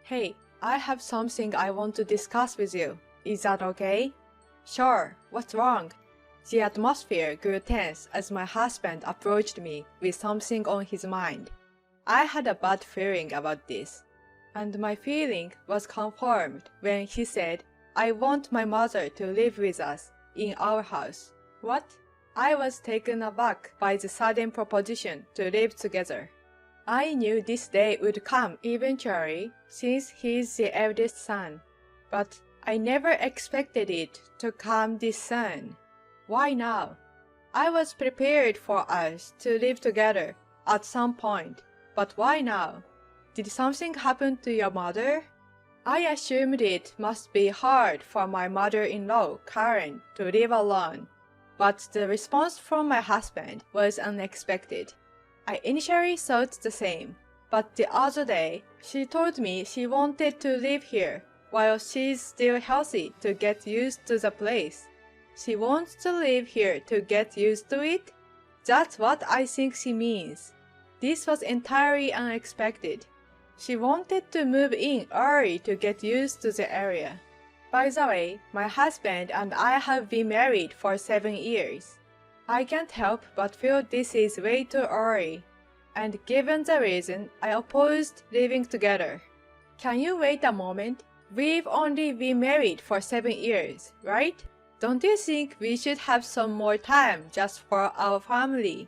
Hey, I have something I want to discuss with you. Is that okay? Sure, what's wrong? The atmosphere grew tense as my husband approached me with something on his mind. I had a bad feeling about this, and my feeling was confirmed when he said, I want my mother to live with us in our house. What? I was taken aback by the sudden proposition to live together. I knew this day would come eventually since he is the eldest son, but I never expected it to come this soon. Why now? I was prepared for us to live together at some point, but why now? Did something happen to your mother? I assumed it must be hard for my mother-in-law, Karen, to live alone, but the response from my husband was unexpected. I initially thought the same, but the other day, she told me she wanted to live here while she's still healthy to get used to the place. She wants to live here to get used to it? That's what I think she means. This was entirely unexpected. She wanted to move in early to get used to the area. By the way, my husband and I have been married for 7 years. I can't help but feel this is way too early, and given the reason, I opposed living together. Can you wait a moment? We've only been married for 7 years, right? Don't you think we should have some more time just for our family?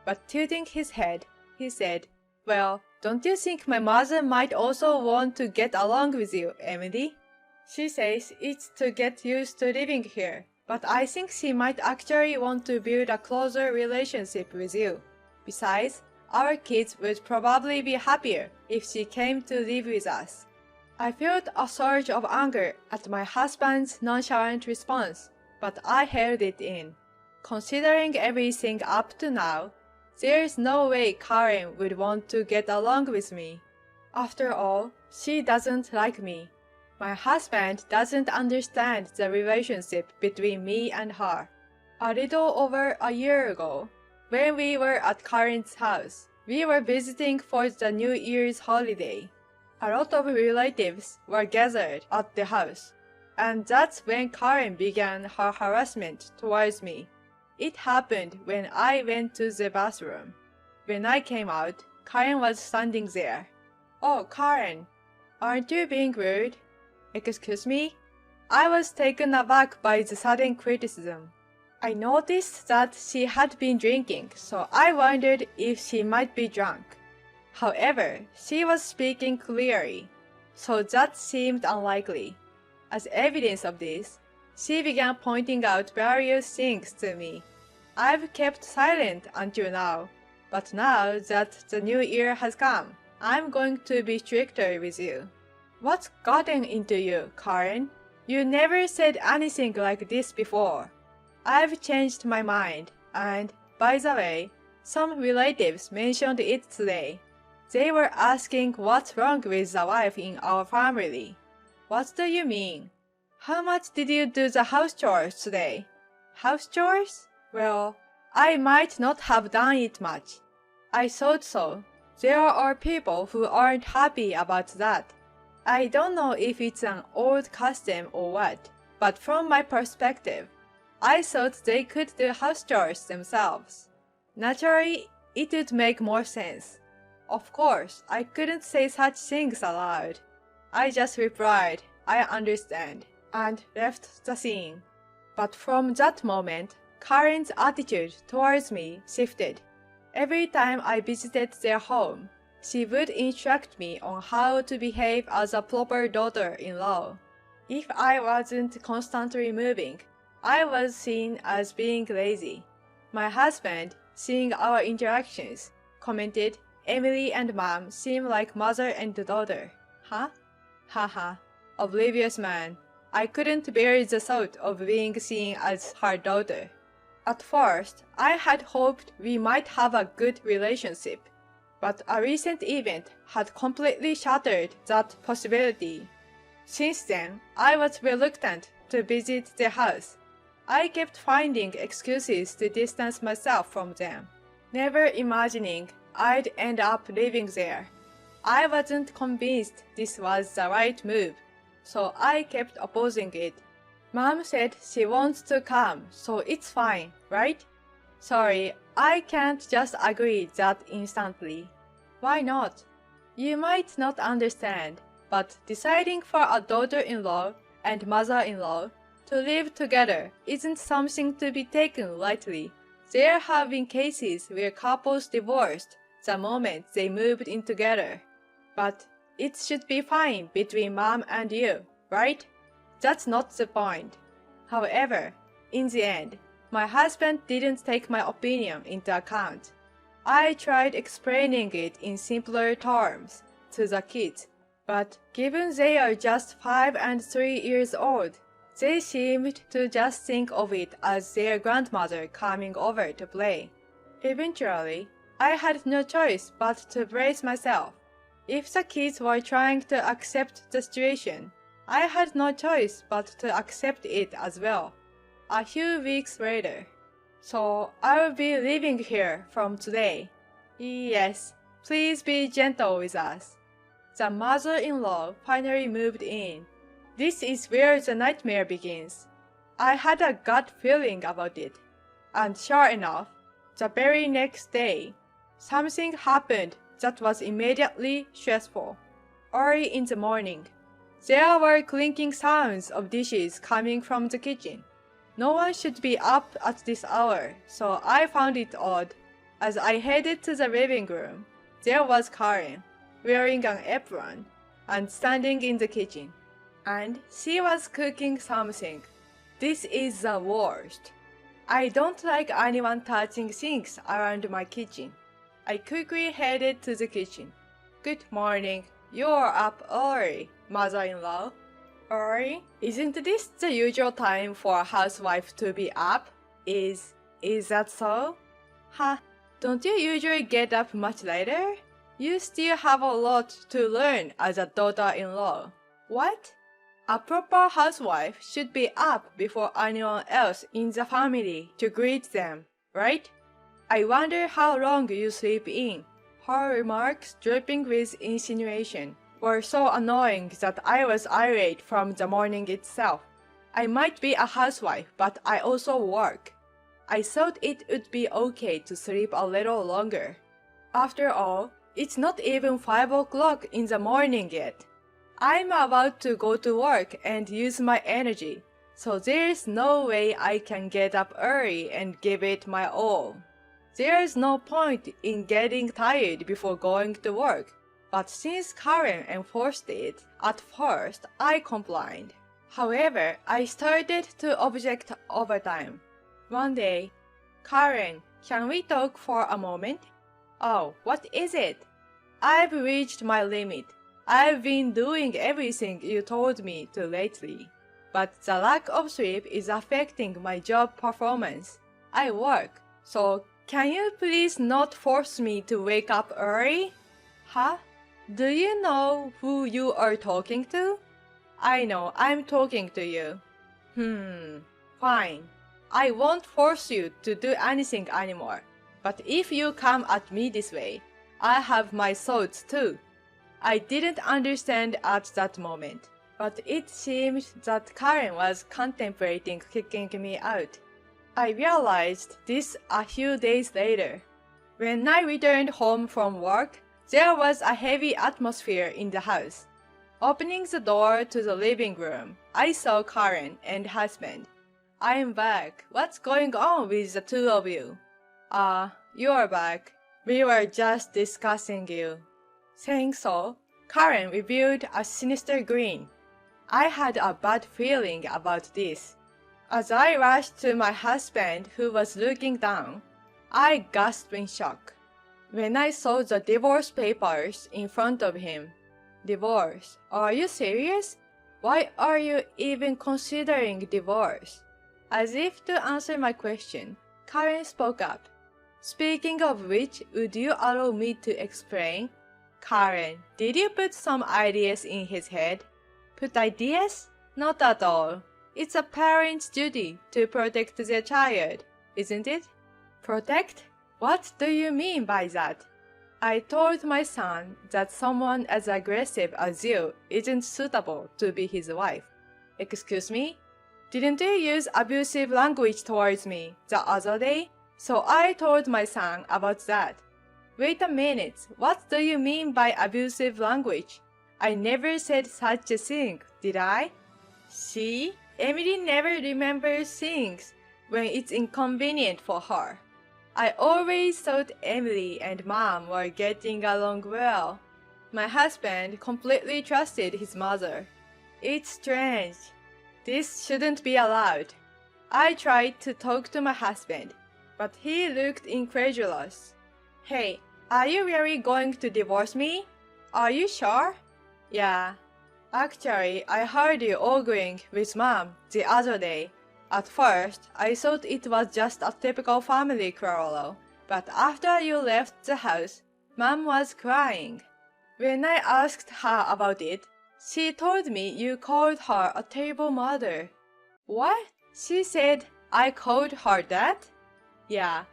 But tilting his head, he said, Well, don't you think my mother might also want to get along with you, Emily? She says it's to get used to living here, but I think she might actually want to build a closer relationship with you. Besides, our kids would probably be happier if she came to live with us. I felt a surge of anger at my husband's nonchalant response, but I held it in. Considering everything up to now, there's no way Karen would want to get along with me. After all, she doesn't like me. My husband doesn't understand the relationship between me and her. A little over a year ago, when we were at Karen's house, we were visiting for the New Year's holiday. A lot of relatives were gathered at the house, and that's when Karen began her harassment towards me. It happened when I went to the bathroom. When I came out, Karen was standing there. Oh, Karen, aren't you being rude? Excuse me? I was taken aback by the sudden criticism. I noticed that she had been drinking, so I wondered if she might be drunk. However, she was speaking clearly, so that seemed unlikely. As evidence of this, she began pointing out various things to me. I've kept silent until now, but now that the new year has come, I'm going to be stricter with you. What's gotten into you, Karen? You never said anything like this before. I've changed my mind, and, by the way, some relatives mentioned it today. They were asking what's wrong with the wife in our family. What do you mean? How much did you do the house chores today? House chores? Well, I might not have done it much. I thought so. There are people who aren't happy about that. I don't know if it's an old custom or what, but from my perspective, I thought they could do house chores themselves. Naturally, it would make more sense. Of course, I couldn't say such things aloud. I just replied, I understand, and left the scene. But from that moment, Karen's attitude towards me shifted. Every time I visited their home, she would instruct me on how to behave as a proper daughter-in-law. If I wasn't constantly moving, I was seen as being lazy. My husband, seeing our interactions, commented, Emily and Mom seem like mother and daughter. Huh? Haha. Oblivious man. I couldn't bear the thought of being seen as her daughter. At first, I had hoped we might have a good relationship, but a recent event had completely shattered that possibility. Since then, I was reluctant to visit the house. I kept finding excuses to distance myself from them, never imagining I'd end up living there. I wasn't convinced this was the right move, so I kept opposing it. Mom said she wants to come, so it's fine, right? Sorry, I can't just agree that instantly. Why not? You might not understand, but deciding for a daughter-in-law and mother-in-law to live together isn't something to be taken lightly. There have been cases where couples divorced the moment they moved in together. But it should be fine between mom and you, right? That's not the point. However, in the end, my husband didn't take my opinion into account. I tried explaining it in simpler terms to the kids, but given they are just 5 and 3 years old, they seemed to just think of it as their grandmother coming over to play. Eventually, I had no choice but to brace myself. If the kids were trying to accept the situation, I had no choice but to accept it as well. A few weeks later, so I'll be living here from today. Yes, please be gentle with us. The mother-in-law finally moved in. This is where the nightmare begins. I had a gut feeling about it. And sure enough, the very next day, something happened that was immediately stressful. Early in the morning, there were clinking sounds of dishes coming from the kitchen. No one should be up at this hour, so I found it odd. As I headed to the living room, there was Karen, wearing an apron, and standing in the kitchen. And she was cooking something. This is the worst. I don't like anyone touching things around my kitchen. I quickly headed to the kitchen. Good morning. You're up early, mother-in-law. Early? Isn't this the usual time for a housewife to be up? Is that so? Huh? Don't you usually get up much later? You still have a lot to learn as a daughter-in-law. What? A proper housewife should be up before anyone else in the family to greet them, right? I wonder how long you sleep in. Her remarks, dripping with insinuation, were so annoying that I was irate from the morning itself. I might be a housewife, but I also work. I thought it would be okay to sleep a little longer. After all, it's not even 5 o'clock in the morning yet. I'm about to go to work and use my energy, so there's no way I can get up early and give it my all. There's no point in getting tired before going to work, but since Karen enforced it, at first I complied. However, I started to object over time. One day, Karen, can we talk for a moment? Oh, what is it? I've reached my limit. I've been doing everything you told me to lately, but the lack of sleep is affecting my job performance. I work, so can you please not force me to wake up early? Huh? Do you know who you are talking to? I know, I'm talking to you. Fine. I won't force you to do anything anymore, but if you come at me this way, I have my thoughts too. I didn't understand at that moment, but it seemed that Karen was contemplating kicking me out. I realized this a few days later. When I returned home from work, there was a heavy atmosphere in the house. Opening the door to the living room, I saw Karen and husband. I'm back. What's going on with the two of you? You're back. We were just discussing you. Saying so, Karen revealed a sinister grin. I had a bad feeling about this. As I rushed to my husband, who was looking down, I gasped in shock. When I saw the divorce papers in front of him. Divorce? Are you serious? Why are you even considering divorce? As if to answer my question, Karen spoke up. Speaking of which, would you allow me to explain? Karen, did you put some ideas in his head? Put ideas? Not at all. It's a parent's duty to protect their child, isn't it? Protect? What do you mean by that? I told my son that someone as aggressive as you isn't suitable to be his wife. Excuse me? Didn't you use abusive language towards me the other day? So I told my son about that. Wait a minute, what do you mean by abusive language? I never said such a thing, did I? See? Emily never remembers things when it's inconvenient for her. I always thought Emily and Mom were getting along well. My husband completely trusted his mother. It's strange. This shouldn't be allowed. I tried to talk to my husband, but he looked incredulous. Hey, are you really going to divorce me? Are you sure? Yeah. Actually, I heard you arguing with Mom the other day. At first, I thought it was just a typical family quarrel, but after you left the house, Mom was crying. When I asked her about it, she told me you called her a terrible mother. What? She said I called her that? Yeah.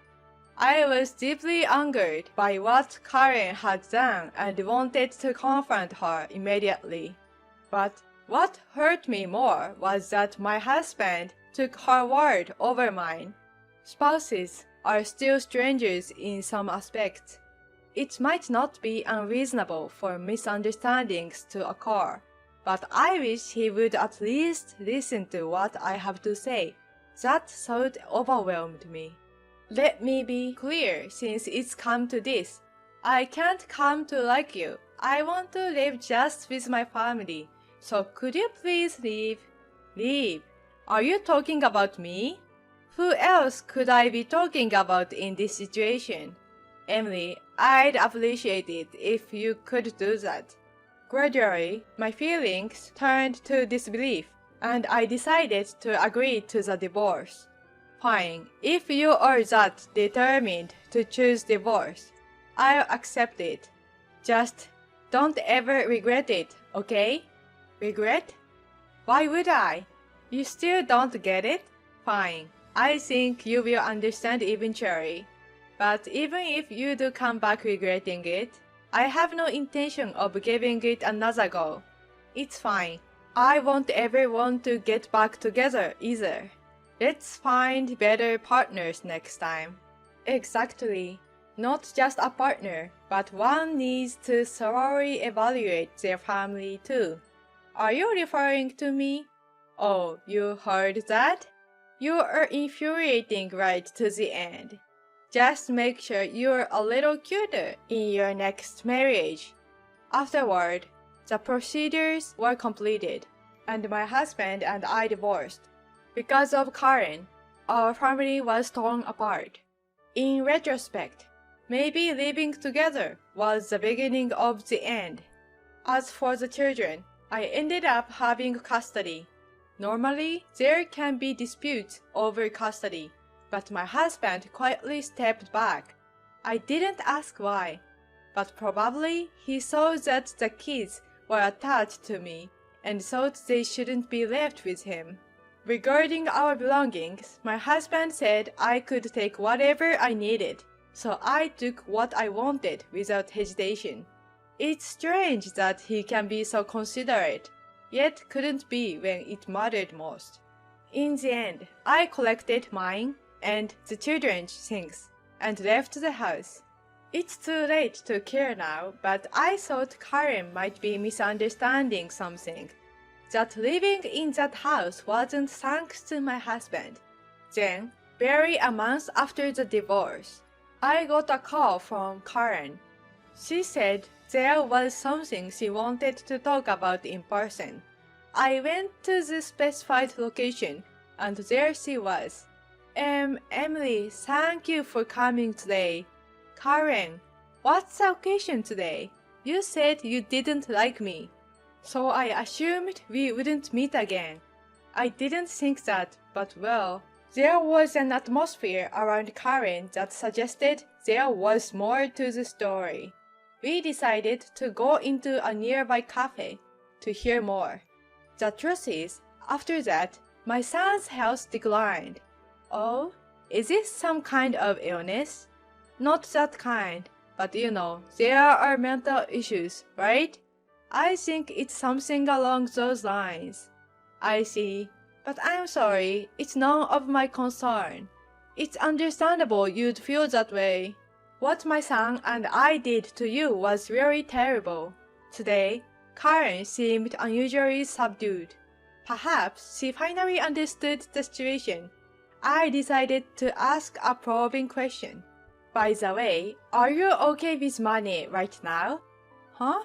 I was deeply angered by what Karen had done and wanted to confront her immediately. But what hurt me more was that my husband took her word over mine. Spouses are still strangers in some aspects. It might not be unreasonable for misunderstandings to occur, but I wish he would at least listen to what I have to say. That thought overwhelmed me. Let me be clear since it's come to this. I can't come to like you. I want to live just with my family. So could you please leave? Leave. Are you talking about me? Who else could I be talking about in this situation? Emily, I'd appreciate it if you could do that. Gradually, my feelings turned to disbelief, and I decided to agree to the divorce. Fine, if you are that determined to choose divorce, I'll accept it. Just don't ever regret it, okay? Regret? Why would I? You still don't get it? Fine, I think you will understand eventually. But even if you do come back regretting it, I have no intention of giving it another go. It's fine. I won't ever want to get back together either. Let's find better partners next time. Exactly. Not just a partner, but one needs to thoroughly evaluate their family too. Are you referring to me? Oh, you heard that? You are infuriating right to the end. Just make sure you're a little cuter in your next marriage. Afterward, the procedures were completed, and my husband and I divorced. Because of Karen, our family was torn apart. In retrospect, maybe living together was the beginning of the end. As for the children, I ended up having custody. Normally, there can be disputes over custody, but my husband quietly stepped back. I didn't ask why, but probably he saw that the kids were attached to me and thought they shouldn't be left with him. Regarding our belongings, my husband said I could take whatever I needed, so I took what I wanted without hesitation. It's strange that he can be so considerate, yet couldn't be when it mattered most. In the end, I collected mine and the children's things and left the house. It's too late to care now, but I thought Karen might be misunderstanding something. That living in that house wasn't thanks to my husband. Then, barely a month after the divorce, I got a call from Karen. She said there was something she wanted to talk about in person. I went to the specified location, and there she was. Emily, thank you for coming today. Karen, what's the occasion today? You said you didn't like me. So I assumed we wouldn't meet again. I didn't think that, but well, there was an atmosphere around Karen that suggested there was more to the story. We decided to go into a nearby cafe to hear more. The truth is, after that, my son's health declined. Oh, is this some kind of illness? Not that kind, But there are mental issues, right? I think it's something along those lines. I see. But I'm sorry, it's none of my concern. It's understandable you'd feel that way. What my son and I did to you was really terrible. Today, Karen seemed unusually subdued. Perhaps she finally understood the situation. I decided to ask a probing question. By the way, are you okay with money right now? Huh?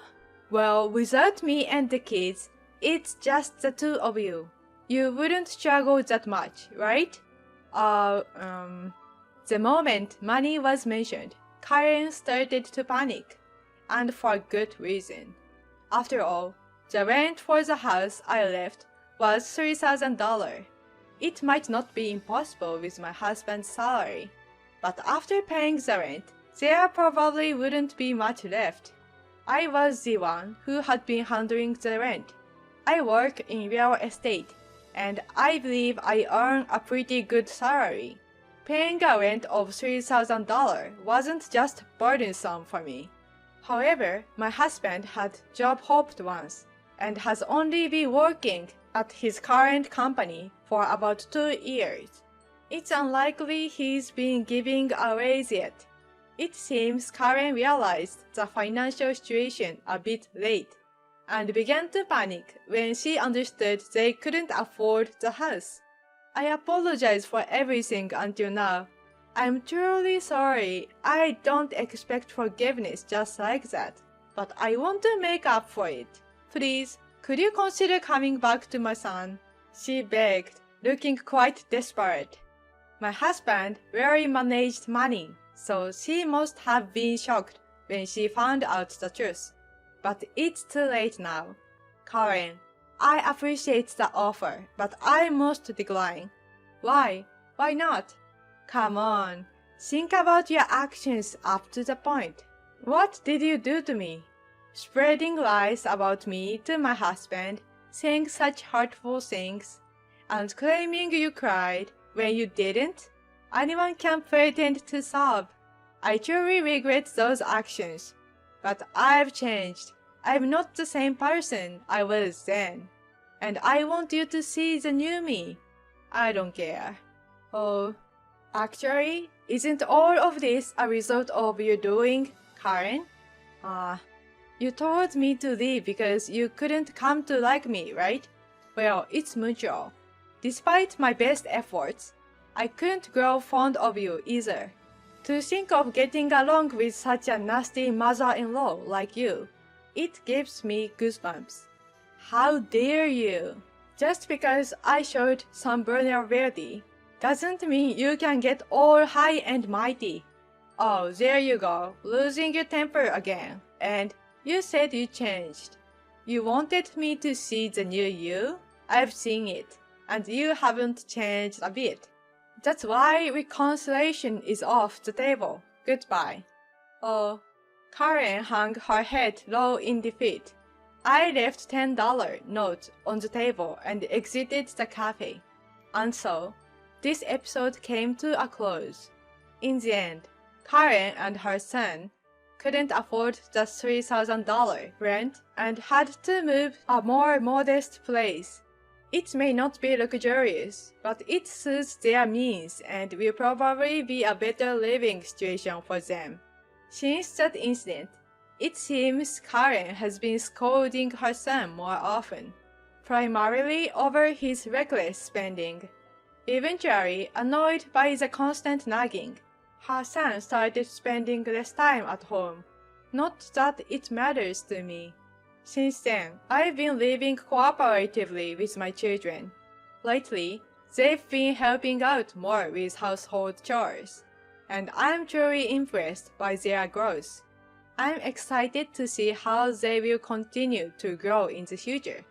Well, without me and the kids, it's just the two of you. You wouldn't struggle that much, right? The moment money was mentioned, Karen started to panic, and for good reason. After all, the rent for the house I left was $3,000. It might not be impossible with my husband's salary, but after paying the rent, there probably wouldn't be much left. I was the one who had been handling the rent. I work in real estate, and I believe I earn a pretty good salary. Paying a rent of $3,000 wasn't just burdensome for me. However, my husband had job hopped once, and has only been working at his current company for about 2 years. It's unlikely he's been giving a raise yet. It seems Karen realized the financial situation a bit late, and began to panic when she understood they couldn't afford the house. I apologize for everything until now. I'm truly sorry. I don't expect forgiveness just like that, but I want to make up for it. Please, could you consider coming back to my son? She begged, looking quite desperate. My husband rarely managed money, so she must have been shocked when she found out the truth. But it's too late now. Karen, I appreciate the offer, but I must decline. Why? Why not? Come on, think about your actions up to the point. What did you do to me? Spreading lies about me to my husband, saying such hurtful things, and claiming you cried when you didn't? Anyone can pretend to sob. I truly regret those actions. But I've changed. I'm not the same person I was then. And I want you to see the new me. I don't care. Oh, actually, isn't all of this a result of your doing, Karen? You told me to leave because you couldn't come to like me, right? Well, it's mutual. Despite my best efforts, I couldn't grow fond of you either. To think of getting along with such a nasty mother-in-law like you, it gives me goosebumps. How dare you? Just because I showed some vulnerability doesn't mean you can get all high and mighty. Oh, there you go, losing your temper again. And you said you changed. You wanted me to see the new you? I've seen it, and you haven't changed a bit. That's why reconciliation is off the table. Goodbye. Oh, Karen hung her head low in defeat. I left $10 note on the table and exited the cafe. And so, this episode came to a close. In the end, Karen and her son couldn't afford the $3,000 rent and had to move a more modest place. It may not be luxurious, but it suits their means and will probably be a better living situation for them. Since that incident, it seems Karen has been scolding her son more often, primarily over his reckless spending. Eventually, annoyed by the constant nagging, her son started spending less time at home. Not that it matters to me. Since then, I've been living cooperatively with my children. Lately, they've been helping out more with household chores, and I'm truly impressed by their growth. I'm excited to see how they will continue to grow in the future.